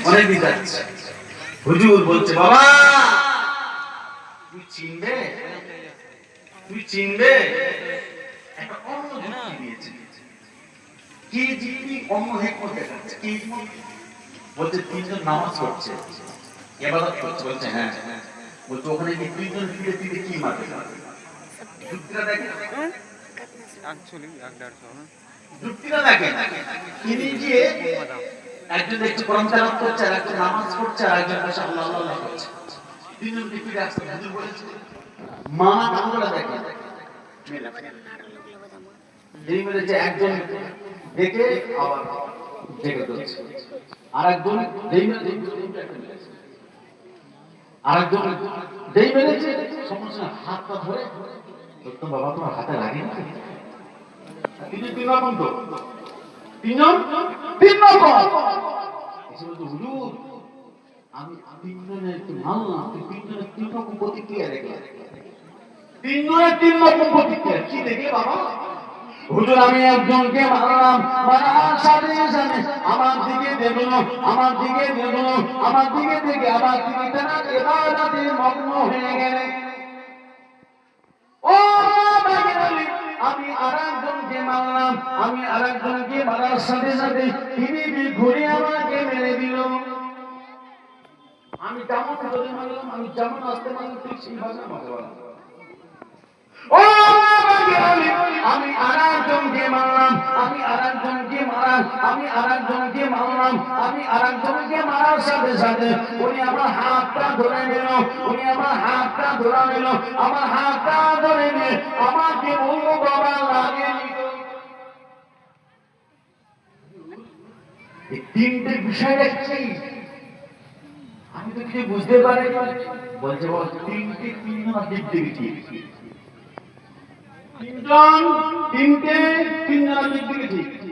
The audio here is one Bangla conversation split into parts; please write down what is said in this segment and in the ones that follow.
অনেক দিন যাচ্ছে। হুজুর বলছে, বাবা তুই চিনবে, তুই চিনবে একটা অন্য যুক্তি দিয়েছে। কি যুক্তি? অন্য হেকমত দেখাচ্ছে। কি বলছে? তিনজন নামাজ পড়ছে, ইবাদত করছে। বলছে হ্যাঁ। বলছে ওখানে কি তিনজন ফিরে ফিরে কি মারবে? যুক্তিটা দেখেন, যুক্তিটা দেখেন। তিনি গিয়ে একজন একটু কোরআন তেলাওয়াত করছে, আর একজন নামাজ পড়ছে, আর একজন বসে আল্লাহ আল্লাহ করছে। তিনজনকে ফিরে আসছে। হুজুর বলেছে মামা নামগুলো দেখেন। যেই মেরেছে একজন দেখে আবার দেখে করছে, আর একজন যেই মেরেছে আর একজন যেই মেরেছে সমস্যা হাতটা ধরে তো বাবা তোমার হাতে লাগে না। তিনি তিন রকম তো, তিনজন তিন রকম। হুজুর আমি তিনজনের একটু মানলাম, তিনজনের তিন রকম প্রতিক্রিয়া দেখলাম। তিনজনের তিন রকম প্রতিক্রিয়া কি দেখে বাবা? হুজুর আমি একজনকে মারলাম, মারার সাথে সাথে আমার দিকে দেখলো, আমার দিকে দেখলো, আমার দিকে দেখে আমার দিকে তারা ইবাদতে মগ্ন হয়ে গেলেন। ও আমি আরেকজনকে মারলাম, আমি আরেকজনকে মারার সাথে সাথে তিনি ঘুরে আমাকে মেরে দিল। আমি যেমন ধরে মারলাম, আমি যেমন আসতে মারলাম ঠিক সেইভাবে আমাকে মারলাম। ও আমি আরেকজনকে মারলাম, আমি আরেকজনকে মারলাম, আমি আরেকজনকে মারলাম, আমি আরেকজনকে মারার সাথে সাথে উনি আমার হাতটা ধরে নিল, উনি আমার হাতটা ধরে নিল, আমার হাতটা ধরে নিয়ে আমাকে বলল বাবা লাগেনি। এই তিনটে বিষয় দেখছি, আমি তো কিছু বুঝতে পারি। বলছে বল তিনটে তিনজন দিক দেখছি, তিনজন তিনটে তিনজন দিক দেখছি।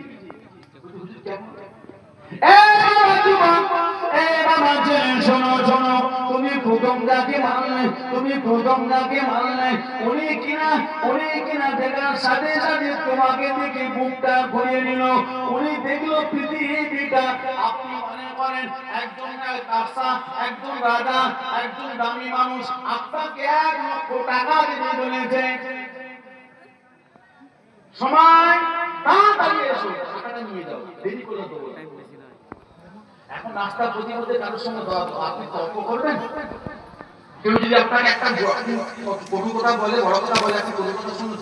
শোনো শোনো, তুমি প্রথম যাকে মারলে, তুমি প্রথম যাকে মারলে উনি কিনা দেখার সাথে সাথে তোমাকে দেখে বুকটা ঘুরিয়ে নিল। উনি দেখলো পৃথিবীটা, আপনি মনে করেন একজন কাফসা, একজন রাজা, একজন দামি মানুষ আপনাকে 1 লক্ষ টাকা দিতে বলেছে। সময় তাড়াতাড়ি এসো, টাকাটা নিয়ে যাও, দেরি করে দেবো। এখন রাস্তা প্রতিমধ্যে কারোর সঙ্গে আপনি তর্ক করবেন? কেউ যদি আপনাকে একটা কটু কথা বলে, বড় কথা বলে, আপনি কটু কথা শুনুন।